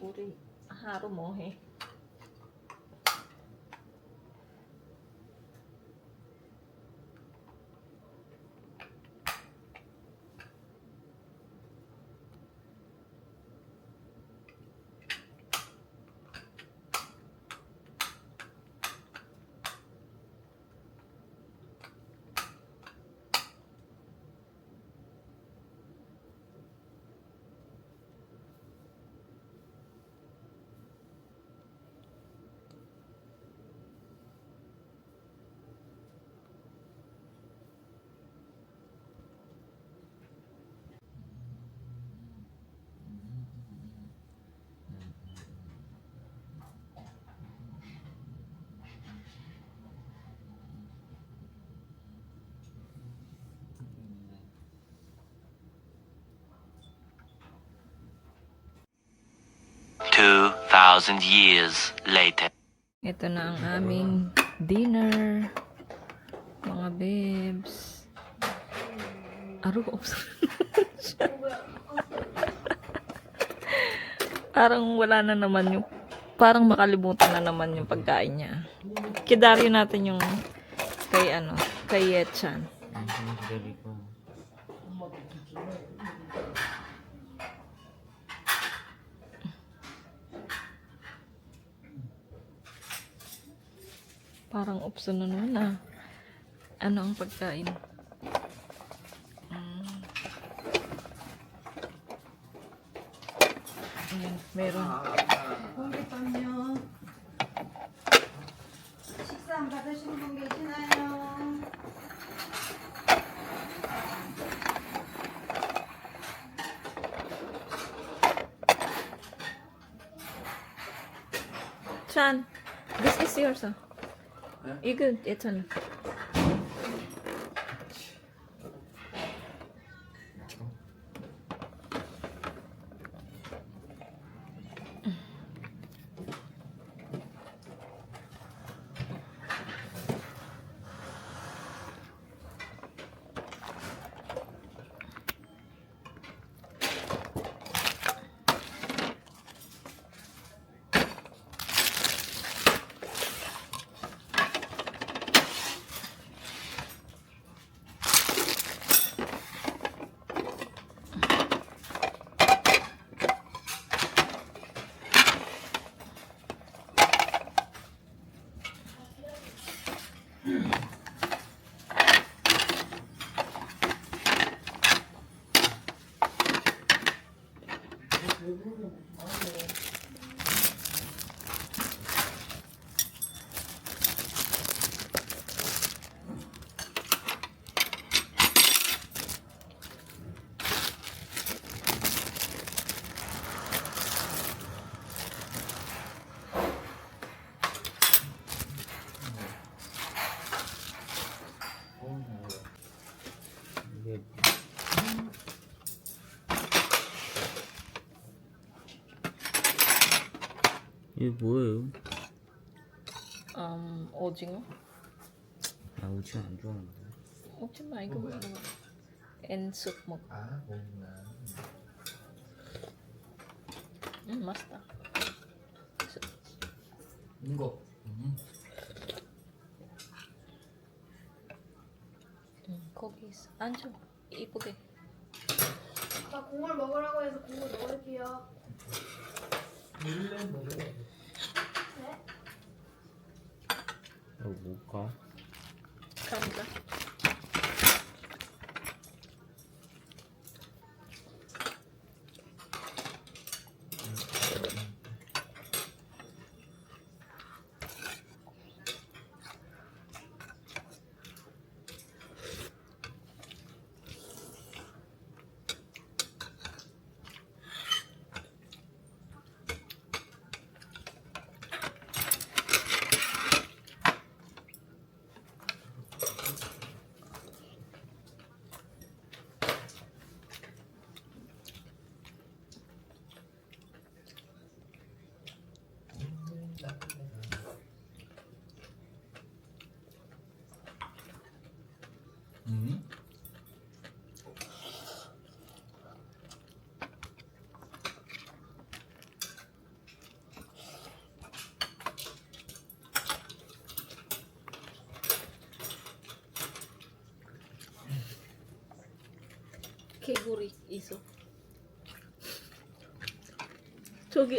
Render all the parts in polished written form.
우리 하루 뭐 해? Two thousand years later. Ito na ang aming dinner. Mga babes. Aro, parang wala na naman yung, parang makalimutan na naman yung pagkain niya. Kidaryo natin yung kay Yetchan. Parang option na naman ah. Ano ang pagkain? Ayan, meron. 공깃밥요. 식사 안 받으시는 분 계시나요? Chan, this is yours ah. You good, Yetchan. 이게 뭐예요? 오징어? 나 우치 안 좋아하는데. 먹지 마, 이거 먹어. 엔숙 먹. 아, 뭐구나. 맛있다. 이거. 거기 있어. 앉아. 이쁘게. 나 국물 먹으라고 해서 국물 넣을게요. 원래 먹어야 돼. 네? 이거 뭘까? 감자. 개구리 있어. 저기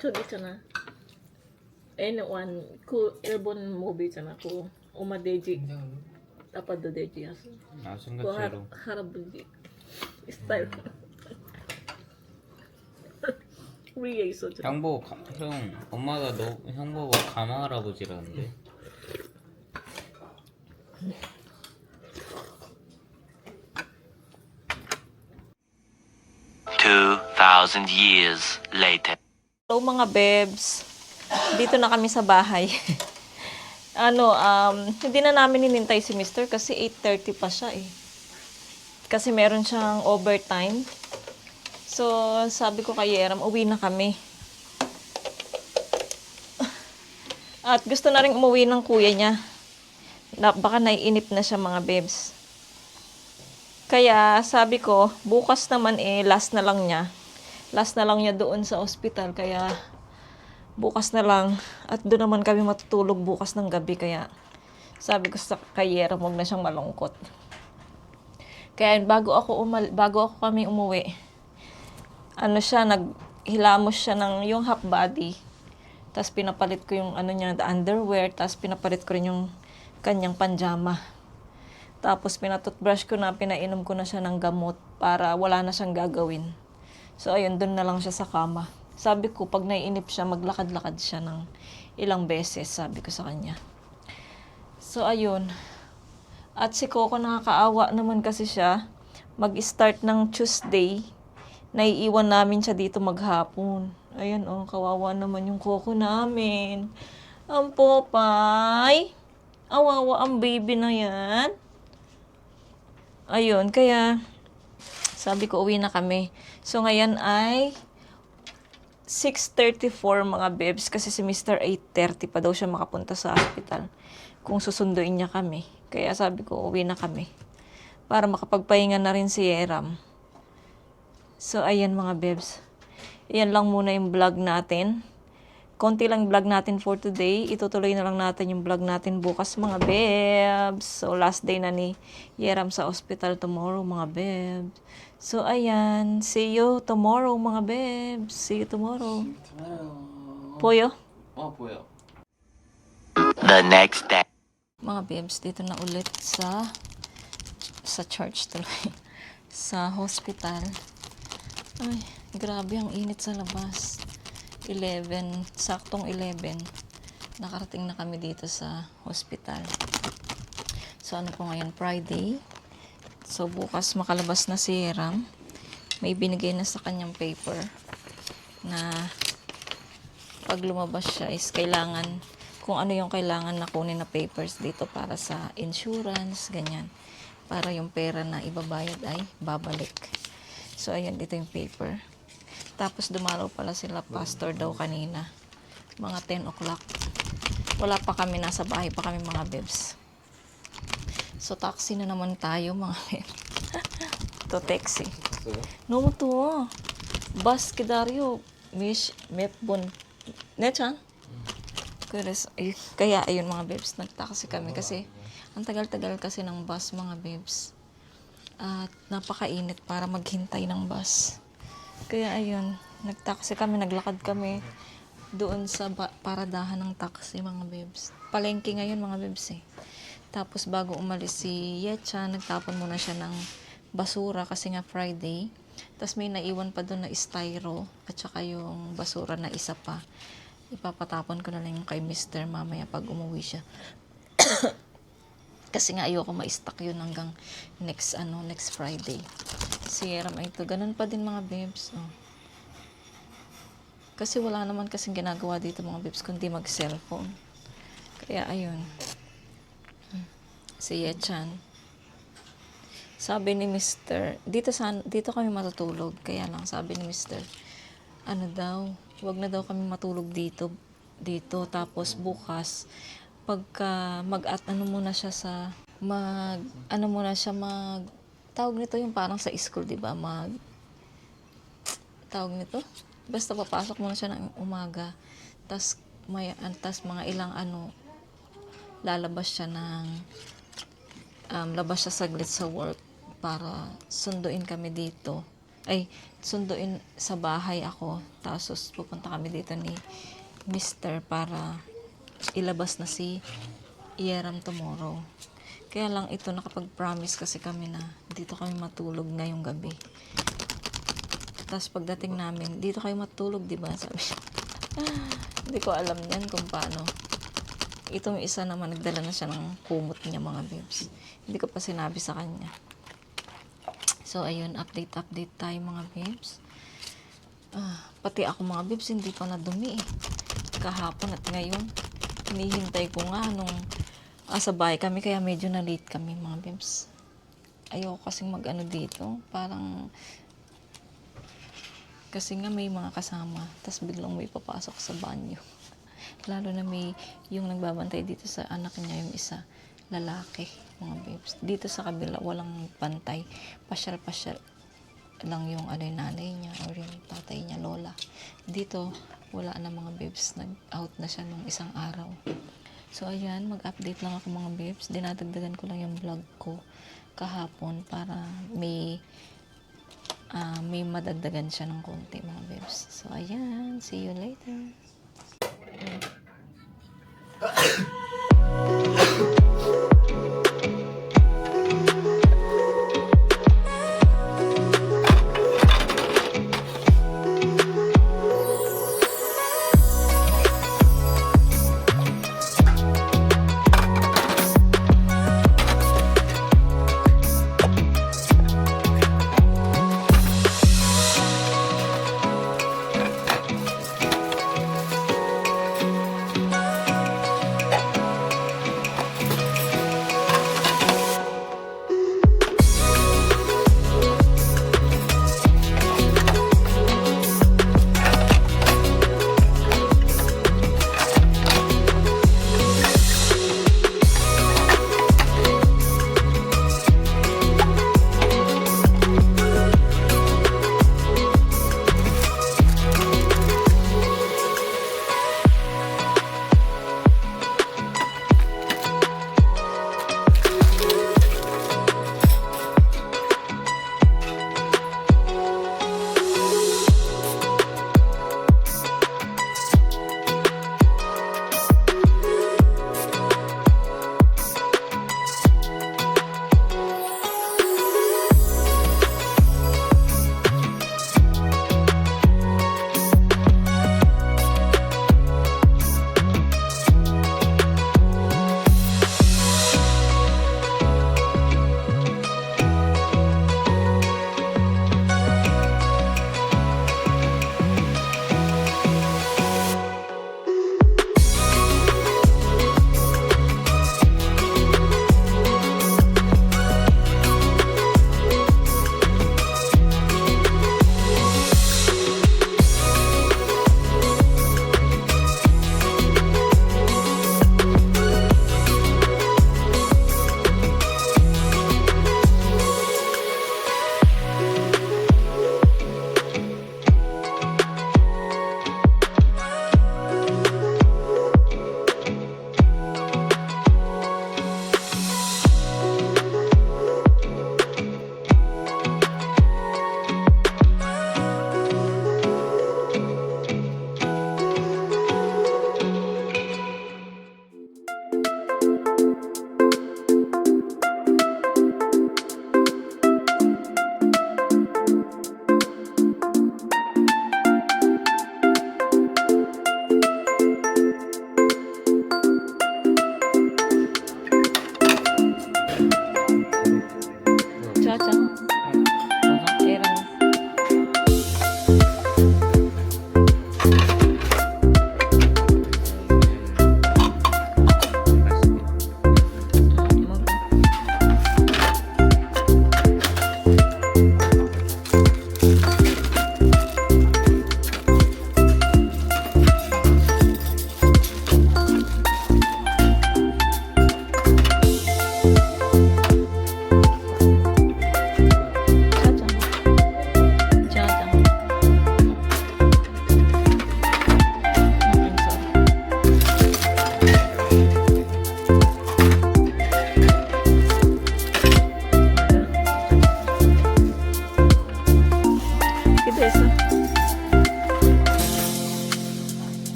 저기 있잖아. N1 그 일본 movie 있잖아. 그 오마데지 굉장히 아빠도 데지였어. 아, 그 생각대로. 할아버지 스타일. 위에 있어. 저. 형 보고 형 엄마가 형 보고 가마 할아버지라는데. 2,000 years later. Hello mga bebs. Dito na kami sa bahay. Hindi na namin hinintay si Mr. kasi 8:30 pa siya eh. Kasi meron siyang overtime. So, sabi ko kay Yeram, uwi na kami. At gusto na rin umuwi ng kuya niya. Baka naiinip na siya mga bebs. Kaya sabi ko, bukas naman last na lang niya. Last na lang niya doon sa ospital. Kaya bukas na lang. At doon naman kami matutulog bukas ng gabi. Kaya sabi ko sa kayera, huwag na siyang malungkot. Kaya bago ako kami umuwi, naghilamos siya ng yung half body. Tapos pinapalit ko yung the underwear. Tapos pinapalit ko rin yung kanyang panjama. Tapos pinatoothbrush ko na, pinainom ko na siya ng gamot para wala na siyang gagawin. So ayun, doon na lang siya sa kama. Sabi ko, pag naiinip siya, maglakad-lakad siya ng ilang beses, sabi ko sa kanya. So ayun. At si Coco nakakaawa naman kasi siya. Mag-start ng Tuesday. Naiiwan namin siya dito maghapon. Ayun kawawa naman yung Coco namin. Ang popay. Awawa ang baby na yan. Ayun, kaya sabi ko uwi na kami. So ngayon ay 6:34 mga bebs kasi si Mr. 8:30 pa daw siya makapunta sa hospital kung susunduin niya kami. Kaya sabi ko uwi na kami para makapagpahinga na rin si Yeram. So ayan mga bebs. Ayan lang muna yung vlog natin. Konti lang vlog natin for today. Itutuloy na lang natin yung vlog natin bukas mga bebs. So last day na ni Yeram sa hospital tomorrow mga bebs. So ayan, see you tomorrow mga bebs. See you tomorrow. Poyo? 어 보여. The next day. Mga bebs, dito na ulit sa church tuloy. Sa hospital. Ay, grabe ang init sa labas. 11, saktong 11. Nakarating na kami dito sa hospital. So ano po ngayon, Friday. So bukas makalabas na si Yeram. May binigay na sa kanyang paper na pag lumabas siya is kailangan, kung ano yung kailangan na kunin na papers dito para sa insurance, ganyan. Para yung pera na ibabayad ay babalik. So ayan, dito yung paper. Tapos dumalaw pala sila pastor daw kanina. Mga 10 o'clock. Wala pa kami, nasa bahay pa kami mga bebs. So taxi na naman tayo mga bebs. To taxi. No mo to. Bus kidaryo. Mish metbon. Nechan? Kaya ayun mga bebs, nagtaxi kami kasi ang tagal-tagal kasi ng bus mga bebs. At napakainit para maghintay ng bus. Kaya ayun, nagtaxi kami, naglakad kami doon sa paradahan ng taxi mga bebs. Palengke ngayon mga bebs eh. Tapos bago umalis si Yecha, nagtapon muna siya ng basura kasi nga Friday. Tapos may naiwan pa doon na styro at saka yung basura na isa pa. Ipapatapon ko na lang yung kay Mr. mamaya pag umuwi siya. Kasi nga ayoko ma-stock yun hanggang next Friday. Si Yeram ay ito. Ganun pa din mga bebs. Oh. Kasi wala naman kasing ginagawa dito mga bebs kundi mag-cellphone. Kaya ayun. Si Yechan. Sabi ni Mr. Dito kami matutulog. Kaya lang sabi ni Mr. Wag na daw kami matulog dito. Tapos bukas pagka muna siya tawag nito yung parang sa school, di ba? Tawag nito? Basta papasok muna siya ng umaga. Tas mga ilang lalabas siya ng labas siya saglit sa work para sunduin kami dito. Ay, sunduin sa bahay ako. Tapos pupunta kami dito ni Mr. para ilabas na si Yeram tomorrow. Kaya lang ito, nakapag-promise kasi kami na dito kami matulog ngayong gabi. Tapos pagdating namin, dito kayo matulog, di ba? Sabi siya. Hindi ko alam yan kung paano. Itong isa naman, nagdala na siya ng kumot niya, mga babes. Hindi ko pa sinabi sa kanya. So, ayun, update tayo, mga babes. Pati ako, mga babes, hindi pa nadumi eh. Kahapon at ngayon, hinihintay ko nga nung sa bahay kami, kaya medyo na late kami, mga babes. Ayoko kasing mag-ano dito. Parang, kasi nga may mga kasama, tas biglang may papasok sa banyo. Lalo na may yung nagbabantay dito sa anak niya, yung isa, lalaki, mga babes. Dito sa kabila, walang pantay. Pasyal-pasyal lang yung nanay niya or yung tatay niya, lola. Dito, wala na, mga babes. Nag-out na siya nung isang araw. So, ayan, mag-update lang ako, mga babes. Dinadagdagan ko lang yung vlog ko kahapon para may madagdagan siya ng konti, mga babes. So, ayan. See you later.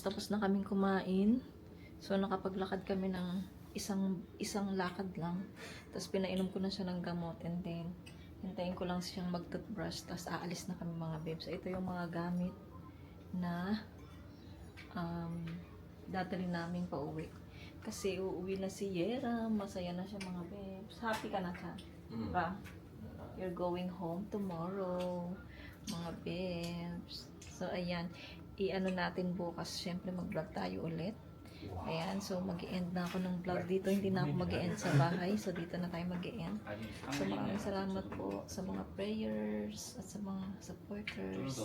tapos na kaming kumain. So, nakapaglakad kami ng isang lakad lang. Tapos, pinainom ko na siya ng gamot. And then, hintayin ko lang siyang mag-toothbrush. Tapos, aalis na kami mga babes. So, ito yung mga gamit na dadali namin pa uwi. Kasi, uuwi na si Yera. Masaya na siya mga babes. Happy ka na siya? Ba? You're going home tomorrow. Mga babes. So, ayan. I-ano natin bukas. Siyempre, mag-vlog tayo ulit. Ayan, so mag-e-end na ako ng vlog dito. Hindi na ako mag-e-end sa bahay. So dito na tayo mag-e-end. So maraming salamat po sa mga prayers at sa mga supporters.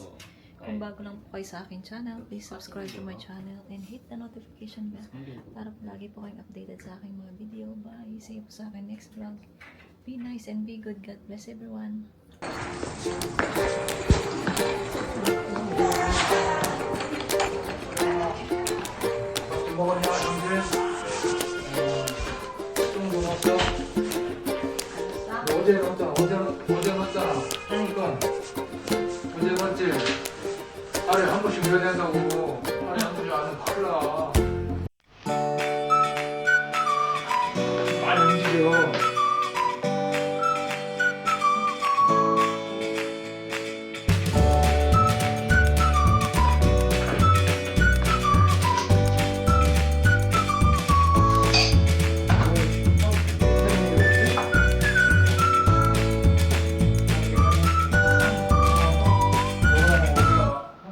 Kung bago lang po kayo sa akin channel, please subscribe to my channel and hit the notification bell para lagi po kayong updated sa aking mga video. Bye! See you po sa akin next vlog. Be nice and be good. God bless everyone. 먹었냐, 정진? 좀 먹었어? 어제 먹었잖아, 어제 먹었잖아. 그러니까, 어제 먹었지? 하루에 한 번씩 밀어야 된다고. 하루에 한 번씩 안은 빨라. 많이 움직여.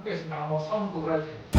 학교에서 나뭐 사온 거 그러지.